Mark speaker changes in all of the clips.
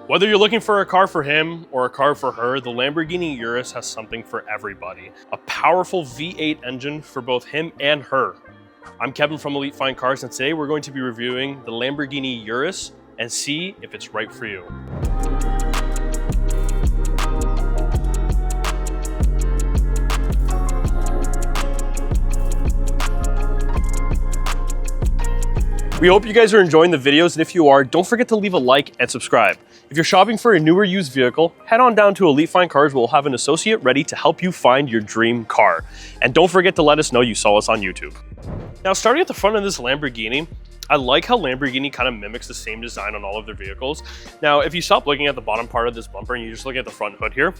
Speaker 1: Whether you're looking for a car for him or a car for her, the Lamborghini Urus has something for everybody. A powerful V8 engine for both him and her. I'm Kevin from Elite Fine Cars, and today we're going to be reviewing the Lamborghini Urus and see if it's right for you. We hope you guys are enjoying the videos, and if you are, don't forget to leave a like and subscribe. If you're shopping for a newer used vehicle, head on down to Elite Fine Cars where we'll have an associate ready to help you find your dream car. And don't forget to let us know you saw us on YouTube. Now, starting at the front of this Lamborghini, I like how Lamborghini kind of mimics the same design on all of their vehicles. Now, if you stop looking at the bottom part of this bumper and you just look at the front hood here,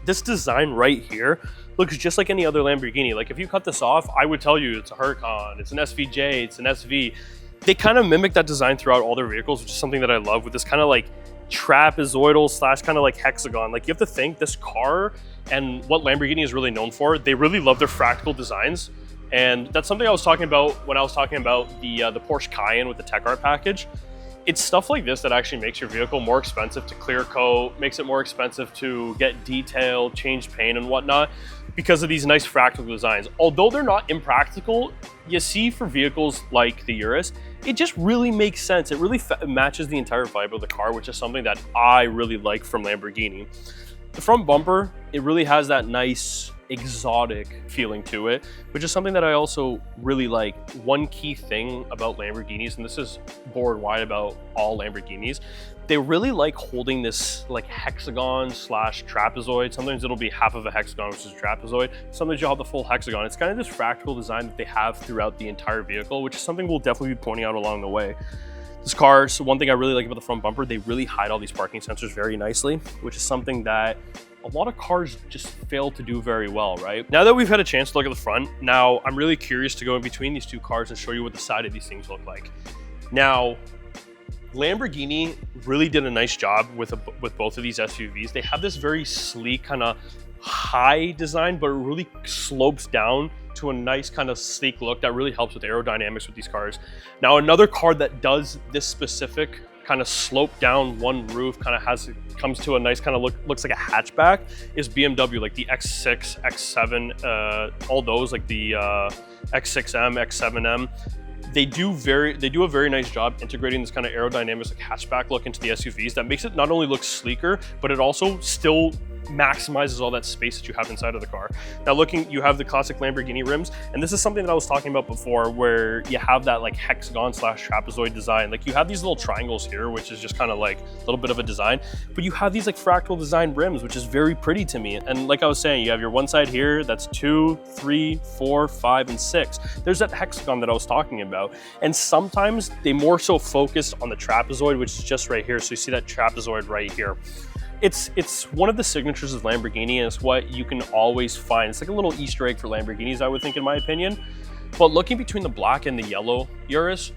Speaker 1: this design right here looks just like any other Lamborghini. Like if you cut this off, I would tell you it's a Huracan, it's an SVJ, it's an SV. They kind of mimic that design throughout all their vehicles, which is something that I love, with this kind of like trapezoidal slash kind of like hexagon. Like you have to think this car and what Lamborghini is really known for, they really love their fractal designs. And that's something I was talking about when I was talking about the Porsche Cayenne with the Tech Art package. It's stuff like this that actually makes your vehicle more expensive to clear coat, makes it more expensive to get detail, change paint and whatnot, because of these nice fractal designs. Although they're not impractical, you see for vehicles like the Urus, it just really makes sense. It really matches the entire vibe of the car, which is something that I really like from Lamborghini. The front bumper, it really has that nice exotic feeling to it, which is something that I also really like. One key thing about Lamborghinis, and this is board wide about all Lamborghinis, they really like holding this like hexagon slash trapezoid. Sometimes it'll be half of a hexagon, which is a trapezoid. Sometimes you'll have the full hexagon. It's kind of this fractal design that they have throughout the entire vehicle, which is something we'll definitely be pointing out along the way. This car, so one thing I really like about the front bumper, they really hide all these parking sensors very nicely, which is something that a lot of cars just fail to do very well, right? Now that we've had a chance to look at the front, now I'm really curious to go in between these two cars and show you what the side of these things look like. Now, Lamborghini really did a nice job with both of these SUVs. They have this very sleek kind of high design, but it really slopes down to a nice kind of sleek look that really helps with aerodynamics with these cars. Now, another car that does this specific kind of slope down one roof, kind of comes to a nice kind of looks like a hatchback, is BMW, like the X6, X7, all those, like the X6M, X7M. They do a very nice job integrating this kind of aerodynamics like hatchback look into the SUVs that makes it not only look sleeker, but it also still maximizes all that space that you have inside of the car. Now you have the classic Lamborghini rims, and this is something that I was talking about before, where you have that like hexagon slash trapezoid design. Like you have these little triangles here, which is just kind of like a little bit of a design, but you have these like fractal design rims, which is very pretty to me. And like I was saying, you have your one side here, that's 2, 3, 4, 5, and 6. There's that hexagon that I was talking about. And sometimes they more so focus on the trapezoid, which is just right here. So you see that trapezoid right here. It's one of the signatures of Lamborghini, and it's what you can always find. It's like a little Easter egg for Lamborghinis, I would think, in my opinion. But looking between the black and the yellow Urus,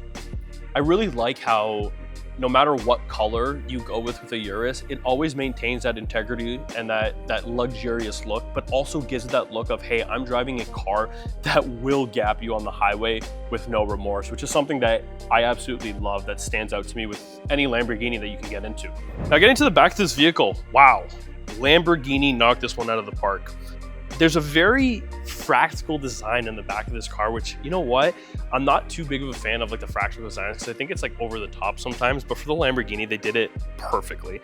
Speaker 1: I really like how no matter what color you go with the Urus, it always maintains that integrity and that luxurious look, but also gives that look of, hey, I'm driving a car that will gap you on the highway with no remorse, which is something that I absolutely love, that stands out to me with any Lamborghini that you can get into. Now, getting to the back of this vehicle, wow, Lamborghini knocked this one out of the park. There's a very fractal design in the back of this car, which, you know what? I'm not too big of a fan of like the fractal design, because I think it's like over the top sometimes, but for the Lamborghini, they did it perfectly.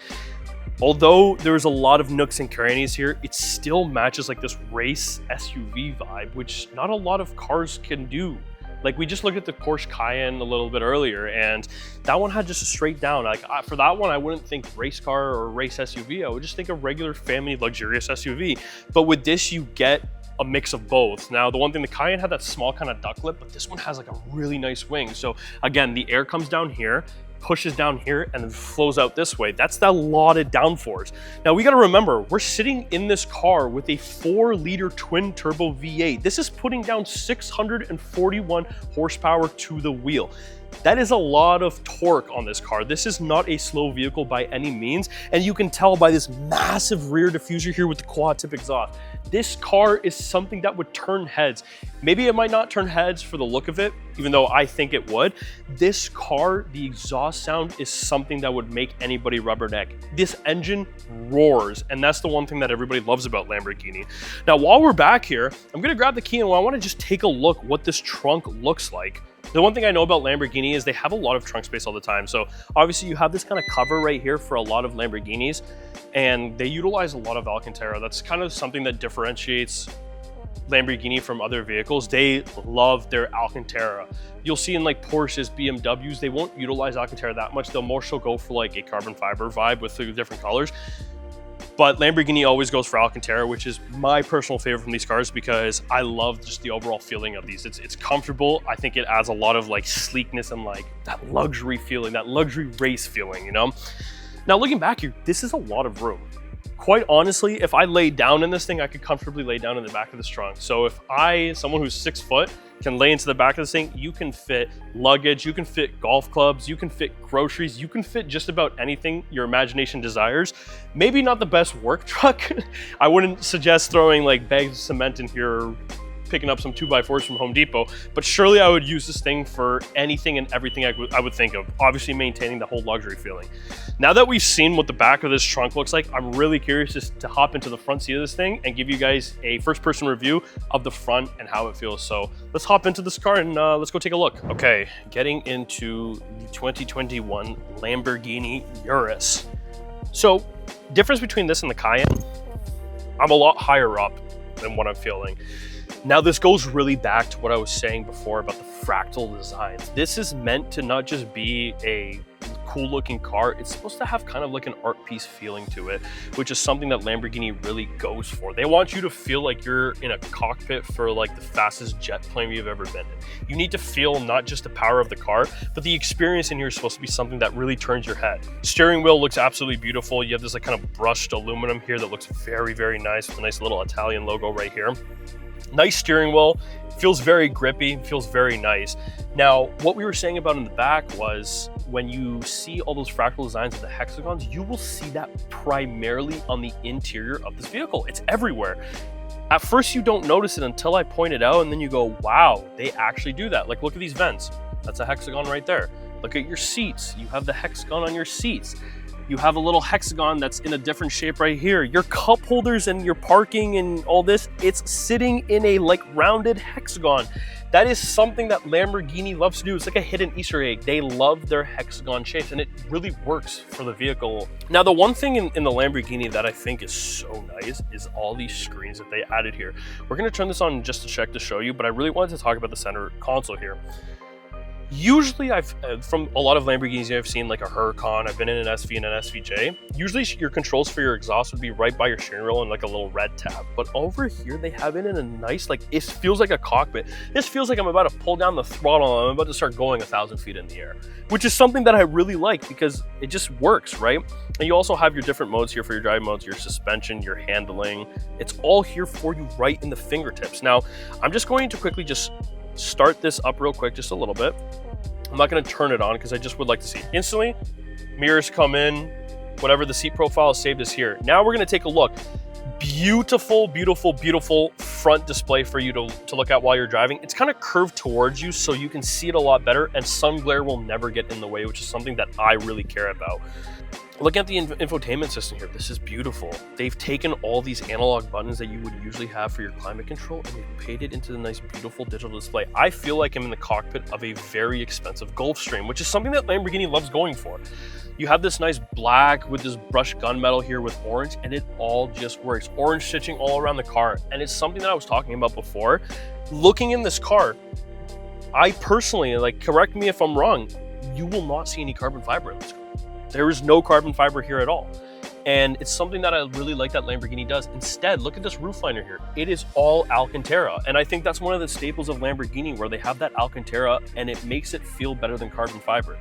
Speaker 1: Although there's a lot of nooks and crannies here, it still matches like this race SUV vibe, which not a lot of cars can do. Like we just looked at the Porsche Cayenne a little bit earlier, and that one had just a straight down. Like for that one, I wouldn't think race car or race SUV. I would just think a regular family luxurious SUV. But with this, you get a mix of both. Now, the one thing, the Cayenne had that small kind of duck lip, but this one has like a really nice wing. So again, the air comes down here, pushes down here, and then flows out this way. That's the lauded downforce. Now we got to remember, we're sitting in this car with a 4-liter twin turbo V8. This is putting down 641 horsepower to the wheel. That is a lot of torque on this car. This is not a slow vehicle by any means, and you can tell by this massive rear diffuser here with the quad tip exhaust. This car is something that would turn heads. Maybe it might not turn heads for the look of it, even though I think it would. This car, the exhaust sound is something that would make anybody rubberneck. This engine roars, and that's the one thing that everybody loves about Lamborghini. Now, while we're back here, I'm gonna grab the key and I wanna just take a look what this trunk looks like. The one thing I know about Lamborghini is they have a lot of trunk space all the time. So obviously you have this kind of cover right here for a lot of Lamborghinis, and they utilize a lot of Alcantara. That's kind of something that differentiates Lamborghini from other vehicles. They love their Alcantara. You'll see in like Porsches, BMWs, they won't utilize Alcantara that much. They'll more so go for like a carbon fiber vibe with the different colors. But Lamborghini always goes for Alcantara, which is my personal favorite from these cars because I love just the overall feeling of these. It's comfortable. I think it adds a lot of like sleekness and like that luxury feeling, that luxury race feeling, you know? Now looking back here, this is a lot of room. Quite honestly, if I laid down in this thing, I could comfortably lay down in the back of this trunk. So if someone who's 6 foot, can lay into the back of this thing, you can fit luggage, you can fit golf clubs, you can fit groceries, you can fit just about anything your imagination desires. Maybe not the best work truck. I wouldn't suggest throwing like bags of cement in here or picking up some 2x4s from Home Depot, but surely I would use this thing for anything and everything I would think of, obviously maintaining the whole luxury feeling. Now that we've seen what the back of this trunk looks like, I'm really curious just to hop into the front seat of this thing and give you guys a first-person review of the front and how it feels. So let's hop into this car and let's go take a look. Okay, getting into the 2021 Lamborghini Urus. So, difference between this and the Cayenne, I'm a lot higher up than what I'm feeling. Now this goes really back to what I was saying before about the fractal designs. This is meant to not just be a cool looking car, it's supposed to have kind of like an art piece feeling to it, which is something that Lamborghini really goes for. They want you to feel like you're in a cockpit for like the fastest jet plane you've ever been in. You need to feel not just the power of the car, but the experience in here is supposed to be something that really turns your head. Steering wheel looks absolutely beautiful. You have this like kind of brushed aluminum here that looks very, very nice with a nice little Italian logo right here. Nice steering wheel, feels very grippy, feels very nice. Now, what we were saying about in the back was when you see all those fractal designs of the hexagons, you will see that primarily on the interior of this vehicle. It's everywhere. At first, you don't notice it until I point it out, and then you go, wow, they actually do that. Like, look at these vents. That's a hexagon right there. Look at your seats. You have the hexagon on your seats. You have a little hexagon that's in a different shape right here. Your cup holders and your parking and all this, it's sitting in a like rounded hexagon. That is something that Lamborghini loves to do. It's like a hidden Easter egg. They love their hexagon shapes and it really works for the vehicle. Now, the one thing in the Lamborghini that I think is so nice is all these screens that they added here. We're gonna turn this on just to check to show you, but I really wanted to talk about the center console here. Usually from a lot of Lamborghinis I've seen like a Huracan, I've been in an SV and an SVJ. Usually your controls for your exhaust would be right by your steering wheel and like a little red tab. But over here they have it in a nice, like it feels like a cockpit. This feels like I'm about to pull down the throttle and I'm about to start going 1,000 feet in the air, which is something that I really like because it just works, right? And you also have your different modes here for your driving modes, your suspension, your handling. It's all here for you right in the fingertips. Now, I'm just going to quickly just start this up real quick, just a little bit. I'm not going to turn it on because I just would like to see. Instantly, mirrors come in, whatever the seat profile is saved is here. Now we're going to take a look. Beautiful, beautiful, beautiful front display for you to look at while you're driving. It's kind of curved towards you so you can see it a lot better and sun glare will never get in the way, which is something that I really care about. Looking at the infotainment system here, this is beautiful. They've taken all these analog buttons that you would usually have for your climate control and they've paid it into the nice, beautiful digital display. I feel like I'm in the cockpit of a very expensive Gulfstream, which is something that Lamborghini loves going for. You have this nice black with this brushed gunmetal here with orange, and it all just works. Orange stitching all around the car, and it's something that I was talking about before. Looking in this car, I personally, like, correct me if I'm wrong, you will not see any carbon fiber in this car. There is no carbon fiber here at all. And it's something that I really like that Lamborghini does. Instead, look at this roof liner here. It is all Alcantara. And I think that's one of the staples of Lamborghini where they have that Alcantara and it makes it feel better than carbon fiber.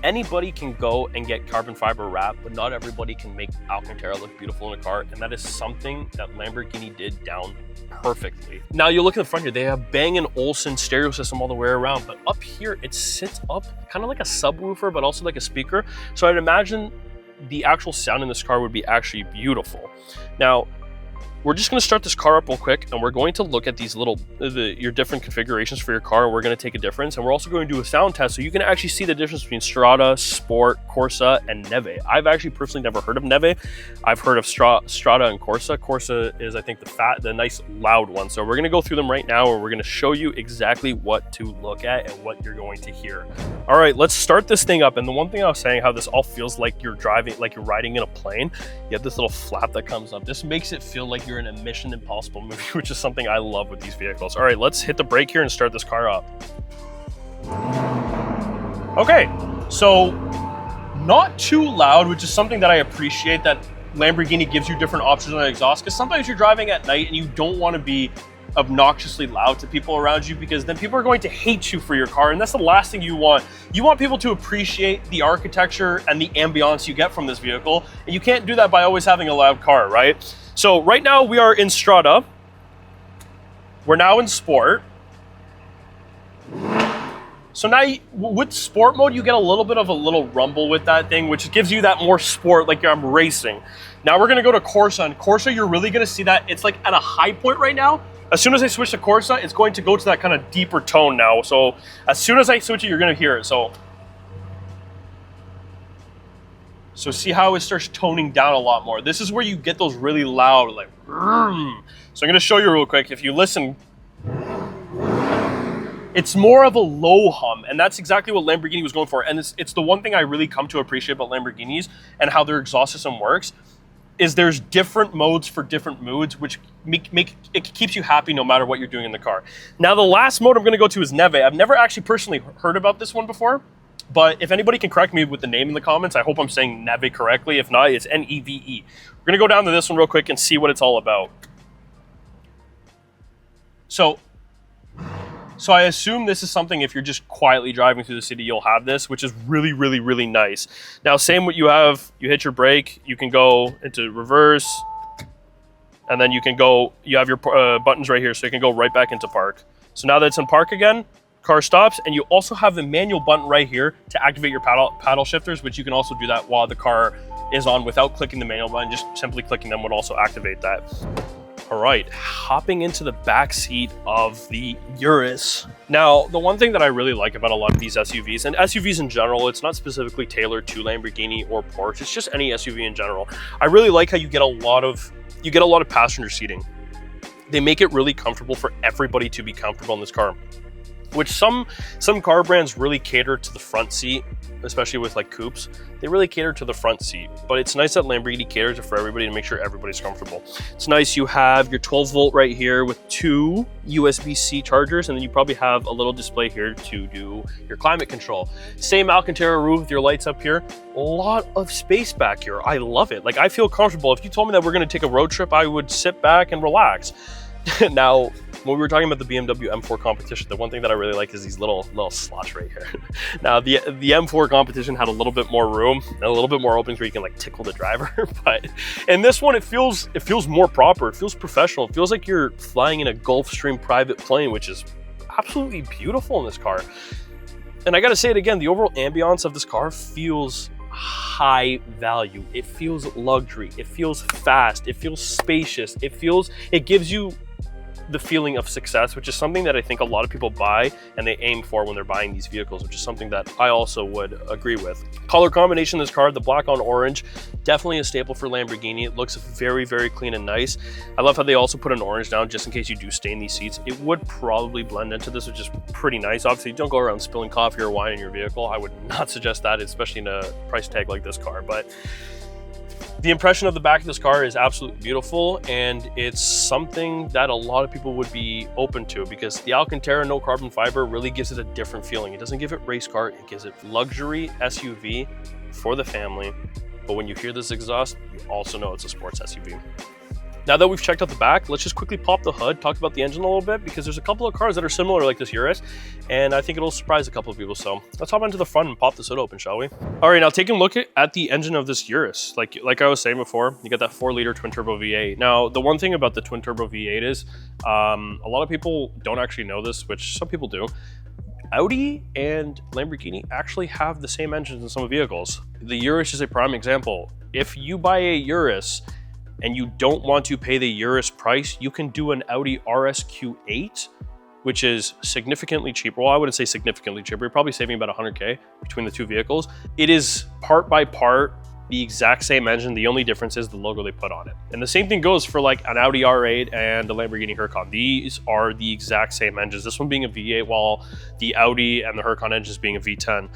Speaker 1: Anybody can go and get carbon fiber wrap, but not everybody can make Alcantara look beautiful in a car, and that is something that Lamborghini did down perfectly. Now you look at the front here, they have Bang & Olufsen stereo system all the way around, but up here it sits up kind of like a subwoofer, but also like a speaker. So I'd imagine the actual sound in this car would be actually beautiful. Now, we're just going to start this car up real quick, and we're going to look at these little, your different configurations for your car. We're going to take a difference, and we're also going to do a sound test so you can actually see the difference between Strada, Sport, Corsa, and Neve. I've actually personally never heard of Neve. I've heard of Strada and Corsa. Corsa is, I think, the nice loud one. So we're going to go through them right now, and we're going to show you exactly what to look at and what you're going to hear. All right, let's start this thing up. And the one thing I was saying, how this all feels like you're driving, like you're riding in a plane. You have this little flap that comes up. This makes it feel like you're in a Mission Impossible movie, which is something I love with these vehicles. All right, let's hit the brake here and start this car up. Okay, so not too loud, which is something that I appreciate, that Lamborghini gives you different options on the exhaust, because sometimes you're driving at night and you don't want to be obnoxiously loud to people around you, because then people are going to hate you for your car, and that's the last thing you want. You want people to appreciate the architecture and the ambiance you get from this vehicle, and you can't do that by always having a loud car, right? So right now we are in Strada. We're now in Sport. So now with Sport mode, you get a little bit of a little rumble with that thing, which gives you that more sport, like I'm racing. Now we're gonna go to Corsa, and Corsa, you're really gonna see that it's like at a high point right now. As soon as I switch to Corsa, it's going to go to that kind of deeper tone now. So as soon as I switch it, you're gonna hear it. So see how it starts toning down a lot more. This is where you get those really loud, like, So I'm gonna show you real quick. If you listen, it's more of a low hum, and that's exactly what Lamborghini was going for. And it's the one thing I really come to appreciate about Lamborghinis and how their exhaust system works, is there's different modes for different moods, which make it keeps you happy no matter what you're doing in the car. Now, the last mode I'm gonna go to is Neve. I've never actually personally heard about this one before, but if anybody can correct me with the name in the comments, I hope I'm saying Neve correctly. If not, it's Neve. We're gonna go down to this one real quick and see what it's all about. So I assume this is something, if you're just quietly driving through the city, you'll have this, which is really, really, really nice. Now, same what you have, you hit your brake, you can go into reverse, and then you can go, you have your buttons right here, so you can go right back into park. So now that it's in park again, car stops, and you also have the manual button right here to activate your paddle shifters, which you can also do that while the car is on without clicking the manual button. Just simply clicking them would also activate that. All right, hopping into the back seat of the Urus. Now, the one thing that I really like about a lot of these SUVs, and SUVs in general, it's not specifically tailored to Lamborghini or Porsche, it's just any SUV in general. I really like how you get a lot of passenger seating. They make it really comfortable for everybody to be comfortable in this car, which some car brands really cater to the front seat, especially with like coupes. They really cater to the front seat, but it's nice that Lamborghini caters for everybody to make sure everybody's comfortable. It's nice you have your 12 volt right here with 2 USB-C chargers, and then you probably have a little display here to do your climate control. Same Alcantara roof with your lights up here. A lot of space back here. I love it. Like, I feel comfortable. If you told me that we're gonna take a road trip, I would sit back and relax. Now, when we were talking about the BMW M4 competition, the one thing that I really like is these little slots right here. Now, the M4 competition had a little bit more room and a little bit more openings where you can like tickle the driver, but in this one, it feels more proper. It feels professional. It feels like you're flying in a Gulfstream private plane, which is absolutely beautiful in this car. And I gotta say it again, the overall ambiance of this car feels high value. It feels luxury. It feels fast. It feels spacious. It gives you the feeling of success, which is something that I think a lot of people buy and they aim for when they're buying these vehicles, which is something that I also would agree with. Color combination of this car, the black on orange, definitely a staple for Lamborghini. It looks very, very clean and nice. I love how they also put an orange down just in case you do stain these seats. It would probably blend into this, which is pretty nice. Obviously, don't go around spilling coffee or wine in your vehicle. I would not suggest that, especially in a price tag like this car, but the impression of the back of this car is absolutely beautiful, and it's something that a lot of people would be open to because the Alcantara no carbon fiber really gives it a different feeling. It doesn't give it race car, it gives it luxury SUV for the family. But when you hear this exhaust, you also know it's a sports SUV. Now that we've checked out the back, let's just quickly pop the hood, talk about the engine a little bit, because there's a couple of cars that are similar like this Urus, and I think it'll surprise a couple of people. So let's hop into the front and pop this hood open, shall we? All right, now taking a look at the engine of this Urus. Like I was saying before, you got that 4-liter twin turbo V8. Now, the one thing about the twin turbo V8 is a lot of people don't actually know this, which some people do. Audi and Lamborghini actually have the same engines in some vehicles. The Urus is a prime example. If you buy a Urus and you don't want to pay the Urus price, you can do an Audi RSQ8, which is significantly cheaper. Well, I wouldn't say significantly cheaper. You're probably saving about 100K between the two vehicles. It is part by part the exact same engine. The only difference is the logo they put on it. And the same thing goes for like an Audi R8 and a Lamborghini Huracan. These are the exact same engines. This one being a V8, while the Audi and the Huracan engines being a V10.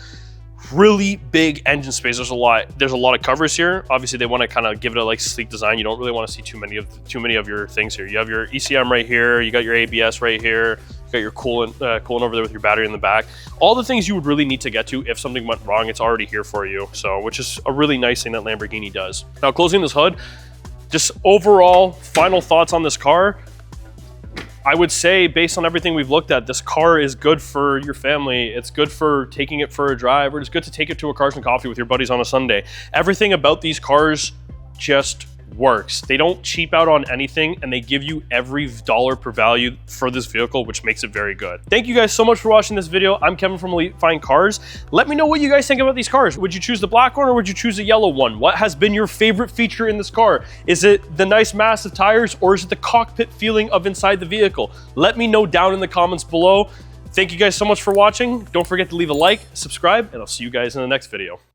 Speaker 1: Really big engine space. There's a lot of covers here. Obviously they want to kind of give it a like sleek design. You don't really want to see too many of your things here. You have your ECM right here, you got your ABS right here, you got your coolant over there with your battery in the back. All the things you would really need to get to if something went wrong, it's already here for you. So, which is a really nice thing that Lamborghini does. Now, closing this hood, just overall final thoughts on this car. I would say, based on everything we've looked at, this car is good for your family. It's good for taking it for a drive, or it's good to take it to a Cars and Coffee with your buddies on a Sunday. Everything about these cars just works. They don't cheap out on anything, and they give you every dollar per value for this vehicle, which makes it very good. Thank you guys so much for watching this video. I'm Kevin from Elite Fine Cars. Let me know what you guys think about these cars. Would you choose the black one or would you choose the yellow one? What has been your favorite feature in this car? Is it the nice massive tires, or is it the cockpit feeling of inside the vehicle? Let me know down in the comments below. Thank you guys so much for watching. Don't forget to leave a like, subscribe, and I'll see you guys in the next video.